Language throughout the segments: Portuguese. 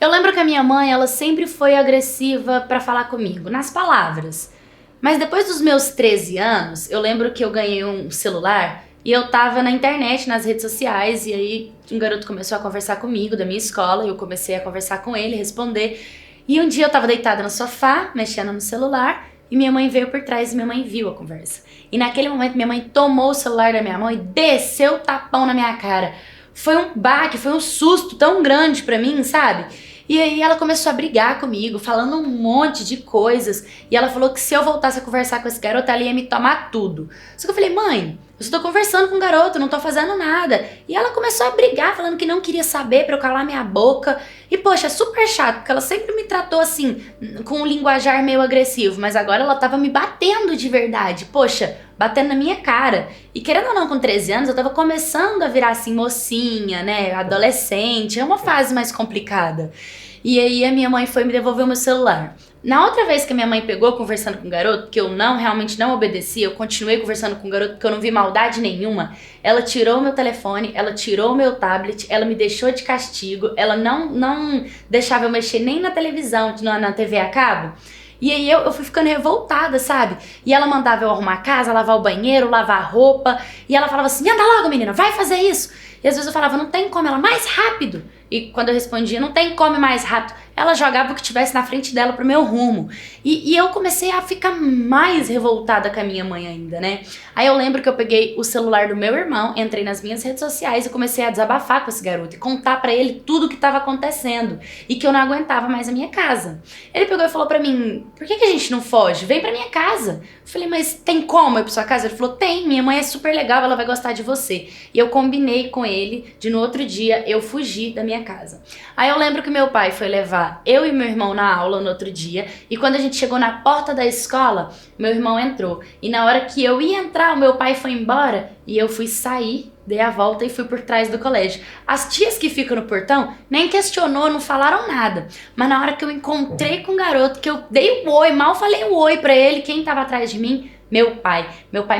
Eu lembro que a minha mãe, ela sempre foi agressiva pra falar comigo, nas palavras. Mas depois dos meus 13 anos, eu lembro que eu ganhei um celular e eu tava na internet, nas redes sociais, e aí um garoto começou a conversar comigo da minha escola, e eu comecei a conversar com ele, responder. E um dia eu tava deitada no sofá, mexendo no celular, e minha mãe veio por trás e minha mãe viu a conversa. E naquele momento minha mãe tomou o celular da minha mão e desceu o tapão na minha cara. Foi um baque, foi um susto tão grande pra mim, sabe? E aí ela começou a brigar comigo, falando um monte de coisas. E ela falou que se eu voltasse a conversar com esse garoto, ela ia me tomar tudo. Só que eu falei, mãe, eu só tô conversando com o garoto, não tô fazendo nada. E ela começou a brigar, falando que não queria saber pra eu calar minha boca. E poxa, é super chato, porque ela sempre me tratou assim, com um linguajar meio agressivo. Mas agora ela tava me batendo de verdade. Poxa, batendo na minha cara. E querendo ou não, com 13 anos, eu tava começando a virar assim, mocinha, né, adolescente. É uma fase mais complicada. E aí a minha mãe foi me devolver o meu celular. Na outra vez que a minha mãe pegou conversando com o garoto, que eu realmente não obedeci, eu continuei conversando com o garoto porque eu não vi maldade nenhuma, ela tirou o meu telefone, ela tirou o meu tablet, ela me deixou de castigo, ela não deixava eu mexer nem na televisão, na TV a cabo. E aí eu fui ficando revoltada, sabe? E ela mandava eu arrumar a casa, lavar o banheiro, lavar a roupa. E ela falava assim, anda logo menina, vai fazer isso. E às vezes eu falava, não tem como, ela mais rápido. E quando eu respondia, não tem como mais rápido, ela jogava o que tivesse na frente dela pro meu rumo. E eu comecei a ficar mais revoltada com a minha mãe ainda, né? Aí eu lembro que eu peguei o celular do meu irmão, entrei nas minhas redes sociais e comecei a desabafar com esse garoto e contar pra ele tudo o que tava acontecendo e que eu não aguentava mais a minha casa. Ele pegou e falou pra mim, por que a gente não foge? Vem pra minha casa. Eu falei, mas tem como eu ir pra sua casa? Ele falou, tem, minha mãe é super legal, ela vai gostar de você. E eu combinei com ele de no outro dia eu fugir da minha casa. Aí eu lembro que meu pai foi levar eu e meu irmão na aula no outro dia, e quando a gente chegou na porta da escola, meu irmão entrou. E na hora que eu ia entrar, o meu pai foi embora, e eu fui sair, dei a volta e fui por trás do colégio. As tias que ficam no portão nem questionou, não falaram nada. Mas na hora que eu encontrei com o garoto, que eu dei o oi, mal falei o oi pra ele, quem tava atrás de mim? Meu pai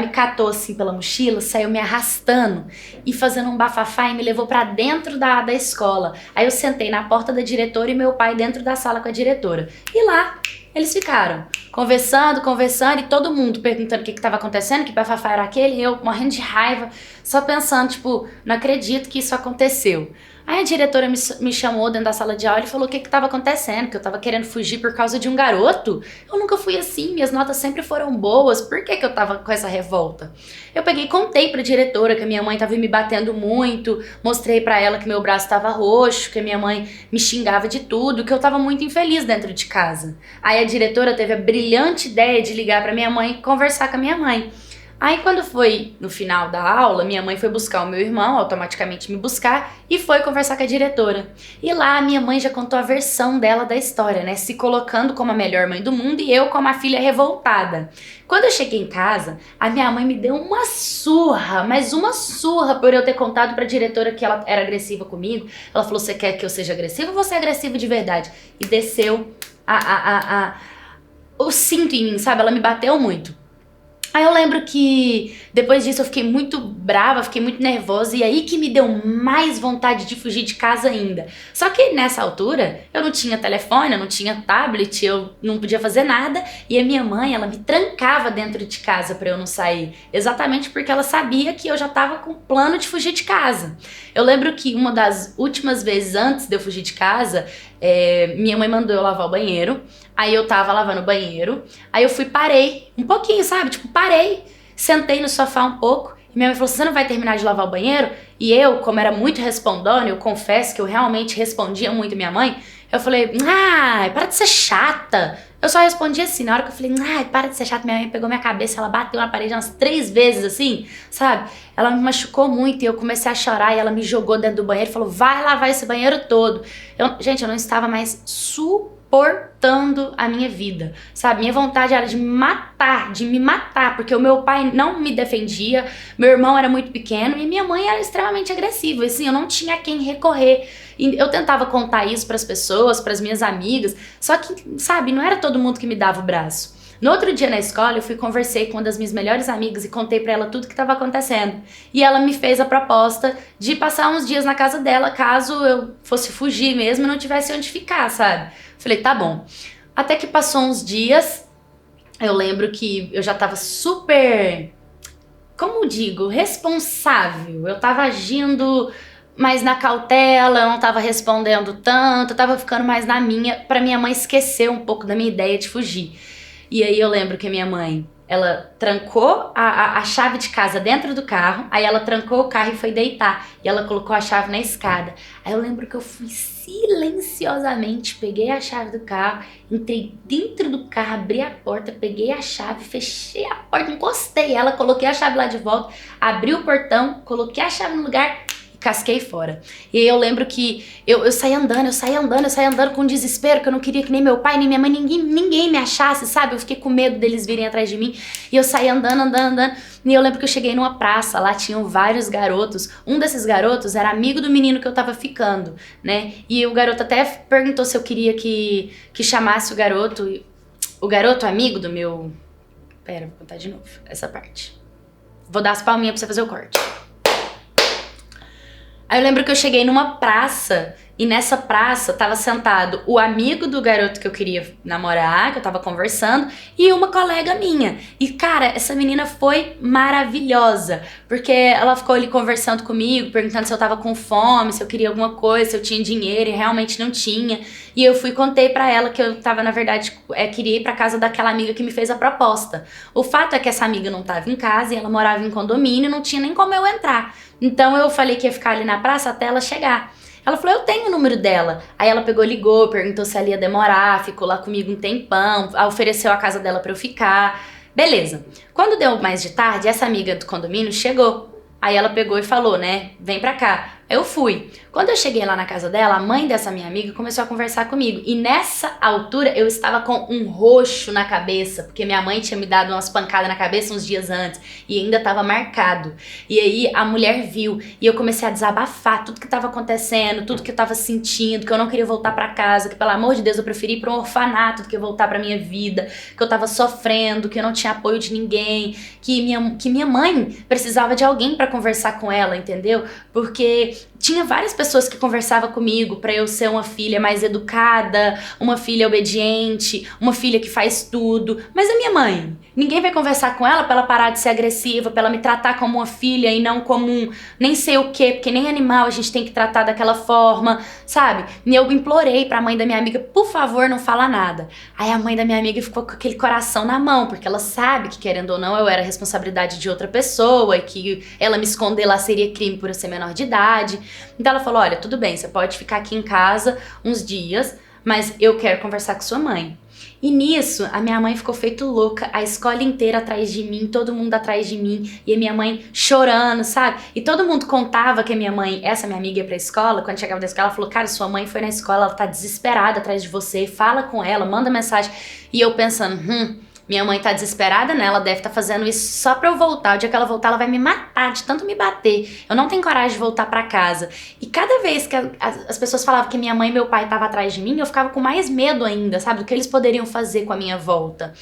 me catou assim pela mochila, saiu me arrastando e fazendo um bafafá e me levou pra dentro da escola. Aí eu sentei na porta da diretora e meu pai dentro da sala com a diretora. E lá eles ficaram conversando e todo mundo perguntando o que estava acontecendo, que bafafá era aquele, e eu morrendo de raiva, só pensando, tipo, não acredito que isso aconteceu. Aí a diretora me chamou dentro da sala de aula e falou o que estava acontecendo, que eu tava querendo fugir por causa de um garoto. Eu nunca fui assim, minhas notas sempre foram boas, por que eu tava com essa revolta? Eu peguei e contei pra diretora que a minha mãe tava me batendo muito, mostrei pra ela que meu braço tava roxo, que a minha mãe me xingava de tudo, que eu tava muito infeliz dentro de casa. Aí a diretora teve a brilhante ideia de ligar pra minha mãe e conversar com a minha mãe. Aí quando foi no final da aula, minha mãe foi buscar o meu irmão, automaticamente me buscar, e foi conversar com a diretora. E lá a minha mãe já contou a versão dela da história, né? Se colocando como a melhor mãe do mundo e eu como a filha revoltada. Quando eu cheguei em casa, a minha mãe me deu uma surra, mas uma surra por eu ter contado pra diretora que ela era agressiva comigo. Ela falou, você quer que eu seja agressiva ou você é agressiva de verdade? E desceu o cinto em mim, sabe? Ela me bateu muito. Aí eu lembro que depois disso eu fiquei muito brava, fiquei muito nervosa, e aí que me deu mais vontade de fugir de casa ainda. Só que nessa altura eu não tinha telefone, eu não tinha tablet, eu não podia fazer nada, e a minha mãe, ela me trancava dentro de casa pra eu não sair, exatamente porque ela sabia que eu já tava com plano de fugir de casa. Eu lembro que uma das últimas vezes antes de eu fugir de casa, minha mãe mandou eu lavar o banheiro. Aí eu tava lavando o banheiro, aí eu parei um pouquinho, sabe? Tipo, parei, sentei no sofá um pouco, e minha mãe falou, você não vai terminar de lavar o banheiro? E eu, como era muito respondona, eu confesso que eu realmente respondia muito minha mãe, eu falei, para de ser chata. Eu só respondi assim, na hora que eu falei, para de ser chata, minha mãe pegou minha cabeça, ela bateu na parede umas 3 vezes assim, sabe? Ela me machucou muito e eu comecei a chorar e ela me jogou dentro do banheiro e falou, vai lavar esse banheiro todo. Gente, eu não estava mais suportando a minha vida, sabe? Minha vontade era de me matar, porque o meu pai não me defendia, meu irmão era muito pequeno e minha mãe era extremamente agressiva, assim, eu não tinha a quem recorrer. E eu tentava contar isso pras pessoas, pras minhas amigas, só que, sabe, não era todo mundo que me dava o braço. No outro dia na escola, eu conversei com uma das minhas melhores amigas e contei pra ela tudo que tava acontecendo. E ela me fez a proposta de passar uns dias na casa dela, caso eu fosse fugir mesmo e não tivesse onde ficar, sabe? Falei, tá bom. Até que passou uns dias, eu lembro que eu já tava super, como digo, responsável. Eu tava agindo mais na cautela, eu não tava respondendo tanto, eu tava ficando mais na minha, pra minha mãe esquecer um pouco da minha ideia de fugir. E aí eu lembro que a minha mãe, ela trancou a chave de casa dentro do carro, aí ela trancou o carro e foi deitar. E ela colocou a chave na escada. Aí eu lembro que eu fui silenciosamente, peguei a chave do carro, entrei dentro do carro, abri a porta, peguei a chave, fechei a porta, encostei ela, coloquei a chave lá de volta, abri o portão, coloquei a chave no lugar, casquei fora. E aí eu lembro que eu saí andando com desespero, que eu não queria que nem meu pai, nem minha mãe, ninguém me achasse, sabe? Eu fiquei com medo deles virem atrás de mim. E eu saí andando. E eu lembro que eu cheguei numa praça, lá tinham vários garotos. Um desses garotos era amigo do menino que eu tava ficando, né? E o garoto até perguntou se eu queria que chamasse o garoto amigo do meu... Pera, vou contar de novo essa parte. Vou dar as palminhas pra você fazer o corte. Aí eu lembro que eu cheguei numa praça e nessa praça tava sentado o amigo do garoto que eu queria namorar, que eu tava conversando, e uma colega minha. E cara, essa menina foi maravilhosa, porque ela ficou ali conversando comigo, perguntando se eu tava com fome, se eu queria alguma coisa, se eu tinha dinheiro, e realmente não tinha. E eu fui e contei pra ela que eu tava, na verdade, queria ir pra casa daquela amiga que me fez a proposta. O fato é que essa amiga não tava em casa e ela morava em condomínio, não tinha nem como eu entrar. Então eu falei que ia ficar ali na praça até ela chegar. Ela falou, eu tenho o número dela. Aí ela pegou, ligou, perguntou se ela ia demorar, ficou lá comigo um tempão, ofereceu a casa dela pra eu ficar. Beleza. Quando deu mais de tarde, essa amiga do condomínio chegou. Aí ela pegou e falou, né, vem pra cá. Eu fui. Quando eu cheguei lá na casa dela, a mãe dessa minha amiga começou a conversar comigo. E nessa altura eu estava com um roxo na cabeça, porque minha mãe tinha me dado umas pancadas na cabeça uns dias antes e ainda estava marcado. E aí a mulher viu e eu comecei a desabafar tudo que estava acontecendo, tudo que eu estava sentindo, que eu não queria voltar para casa, que pelo amor de Deus eu preferi ir para um orfanato do que voltar para minha vida, que eu estava sofrendo, que eu não tinha apoio de ninguém, que minha mãe precisava de alguém para conversar com ela, entendeu? Porque tinha várias pessoas que conversavam comigo pra eu ser uma filha mais educada, uma filha obediente, uma filha que faz tudo. Mas a minha mãe, ninguém vai conversar com ela pra ela parar de ser agressiva, pra ela me tratar como uma filha e não como um nem sei o quê, porque nem animal a gente tem que tratar daquela forma, sabe? E eu implorei pra mãe da minha amiga, por favor, não fala nada. Aí a mãe da minha amiga ficou com aquele coração na mão, porque ela sabe que, querendo ou não, eu era responsabilidade de outra pessoa e que ela me esconder lá seria crime por eu ser menor de idade. Então ela falou, olha, tudo bem, você pode ficar aqui em casa uns dias, mas eu quero conversar com sua mãe. E nisso, a minha mãe ficou feito louca, a escola inteira atrás de mim, todo mundo atrás de mim, e a minha mãe chorando, sabe? E todo mundo contava que a minha mãe, essa minha amiga ia pra escola, quando chegava da escola, ela falou, cara, sua mãe foi na escola, ela tá desesperada atrás de você, fala com ela, manda mensagem. E eu pensando, minha mãe tá desesperada, né? Ela deve estar fazendo isso só pra eu voltar. O dia que ela voltar, ela vai me matar de tanto me bater. Eu não tenho coragem de voltar pra casa. E cada vez que as pessoas falavam que minha mãe e meu pai estavam atrás de mim, eu ficava com mais medo ainda, sabe? Do que eles poderiam fazer com a minha volta.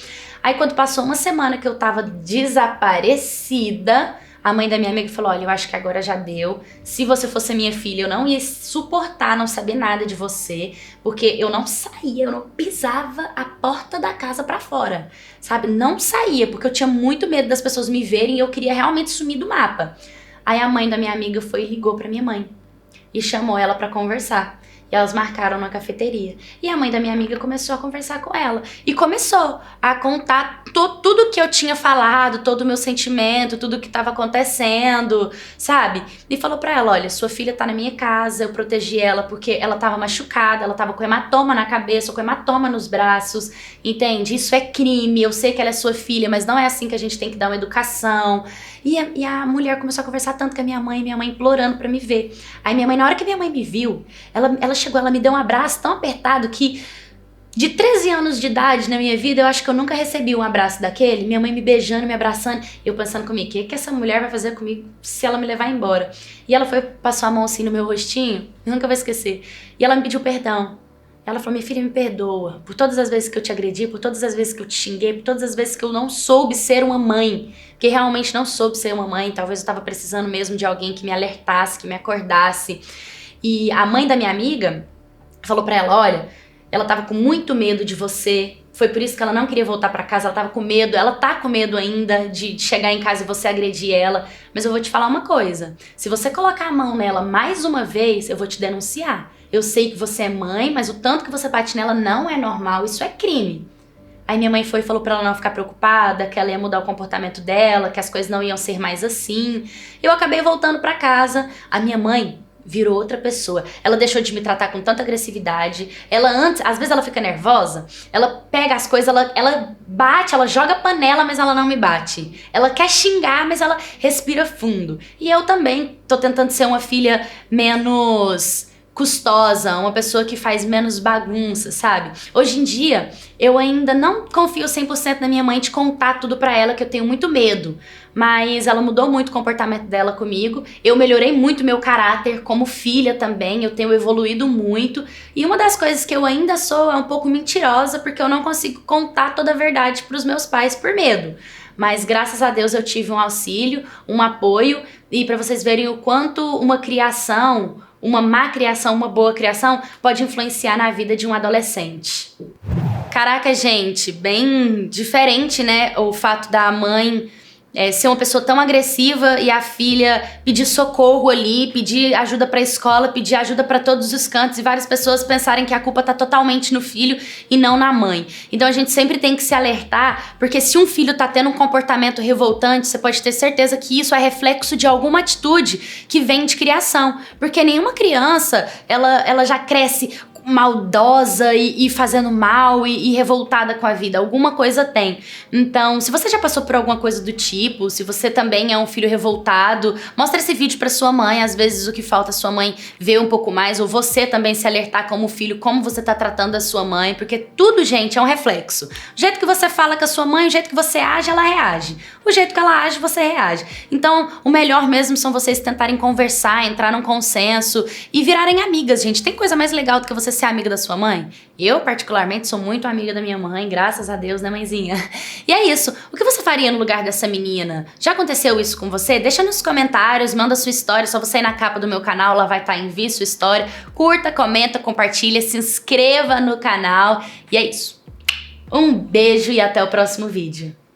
Aí quando passou uma semana que eu tava desaparecida, a mãe da minha amiga falou, olha, eu acho que agora já deu. Se você fosse minha filha, eu não ia suportar não saber nada de você, porque eu não saía, eu não pisava a porta da casa pra fora, sabe? Não saía, porque eu tinha muito medo das pessoas me verem e eu queria realmente sumir do mapa. Aí a mãe da minha amiga foi e ligou pra minha mãe e chamou ela pra conversar. E elas marcaram na cafeteria. E a mãe da minha amiga começou a conversar com ela. E começou a contar tudo que eu tinha falado, todo o meu sentimento, tudo que estava acontecendo, sabe? E falou pra ela, olha, sua filha tá na minha casa, eu protegi ela porque ela tava machucada, ela tava com hematoma na cabeça, com hematoma nos braços, entende? Isso é crime, eu sei que ela é sua filha, mas não é assim que a gente tem que dar uma educação. E a mulher começou a conversar tanto com a minha mãe implorando pra me ver. Aí minha mãe, na hora que minha mãe me viu, ela chegou, ela me deu um abraço tão apertado que de 13 anos de idade na minha vida, eu acho que eu nunca recebi um abraço daquele, minha mãe me beijando, me abraçando, eu pensando comigo, o que essa mulher vai fazer comigo se ela me levar embora? E ela foi, passou a mão assim no meu rostinho, nunca vou esquecer, e ela me pediu perdão. Ela falou, minha filha, me perdoa por todas as vezes que eu te agredi, por todas as vezes que eu te xinguei, por todas as vezes que eu não soube ser uma mãe. Que realmente não soube ser uma mãe, talvez eu tava precisando mesmo de alguém que me alertasse, que me acordasse. E a mãe da minha amiga falou pra ela, olha, ela tava com muito medo de você, foi por isso que ela não queria voltar pra casa, ela tava com medo, ela tá com medo ainda de chegar em casa e você agredir ela. Mas eu vou te falar uma coisa, se você colocar a mão nela mais uma vez, eu vou te denunciar. Eu sei que você é mãe, mas o tanto que você bate nela não é normal, isso é crime. Aí minha mãe foi e falou pra ela não ficar preocupada, que ela ia mudar o comportamento dela, que as coisas não iam ser mais assim. Eu acabei voltando pra casa, a minha mãe virou outra pessoa. Ela deixou de me tratar com tanta agressividade. Ela antes, às vezes ela fica nervosa, ela pega as coisas, ela bate, ela joga panela, mas ela não me bate. Ela quer xingar, mas ela respira fundo. E eu também tô tentando ser uma filha menos custosa, uma pessoa que faz menos bagunça, sabe? Hoje em dia, eu ainda não confio 100% na minha mãe de contar tudo pra ela, que eu tenho muito medo. Mas ela mudou muito o comportamento dela comigo. Eu melhorei muito meu caráter como filha também, eu tenho evoluído muito. E uma das coisas que eu ainda sou é um pouco mentirosa, porque eu não consigo contar toda a verdade pros meus pais por medo. Mas graças a Deus eu tive um auxílio, um apoio, e pra vocês verem o quanto uma criação, uma má criação, uma boa criação, pode influenciar na vida de um adolescente. Caraca, gente, bem diferente, né? O fato da mãe ser uma pessoa tão agressiva e a filha pedir socorro ali, pedir ajuda pra escola, pedir ajuda pra todos os cantos e várias pessoas pensarem que a culpa tá totalmente no filho e não na mãe. Então a gente sempre tem que se alertar, porque se um filho tá tendo um comportamento revoltante, você pode ter certeza que isso é reflexo de alguma atitude que vem de criação. Porque nenhuma criança, ela já cresce maldosa e fazendo mal e revoltada com a vida. Alguma coisa tem. Então, se você já passou por alguma coisa do tipo, se você também é um filho revoltado, mostra esse vídeo pra sua mãe. Às vezes o que falta é sua mãe ver um pouco mais, ou você também se alertar como filho, como você tá tratando a sua mãe, porque tudo, gente, é um reflexo. O jeito que você fala com a sua mãe, o jeito que você age, ela reage. O jeito que ela age, você reage. Então, o melhor mesmo são vocês tentarem conversar, entrar num consenso e virarem amigas, gente. Tem coisa mais legal do que você ser amiga da sua mãe? Eu, particularmente, sou muito amiga da minha mãe, graças a Deus, né, mãezinha? E é isso. O que você faria no lugar dessa menina? Já aconteceu isso com você? Deixa nos comentários, manda sua história, só você ir na capa do meu canal, lá vai estar envie sua história. Curta, comenta, compartilha, se inscreva no canal. E é isso. Um beijo e até o próximo vídeo.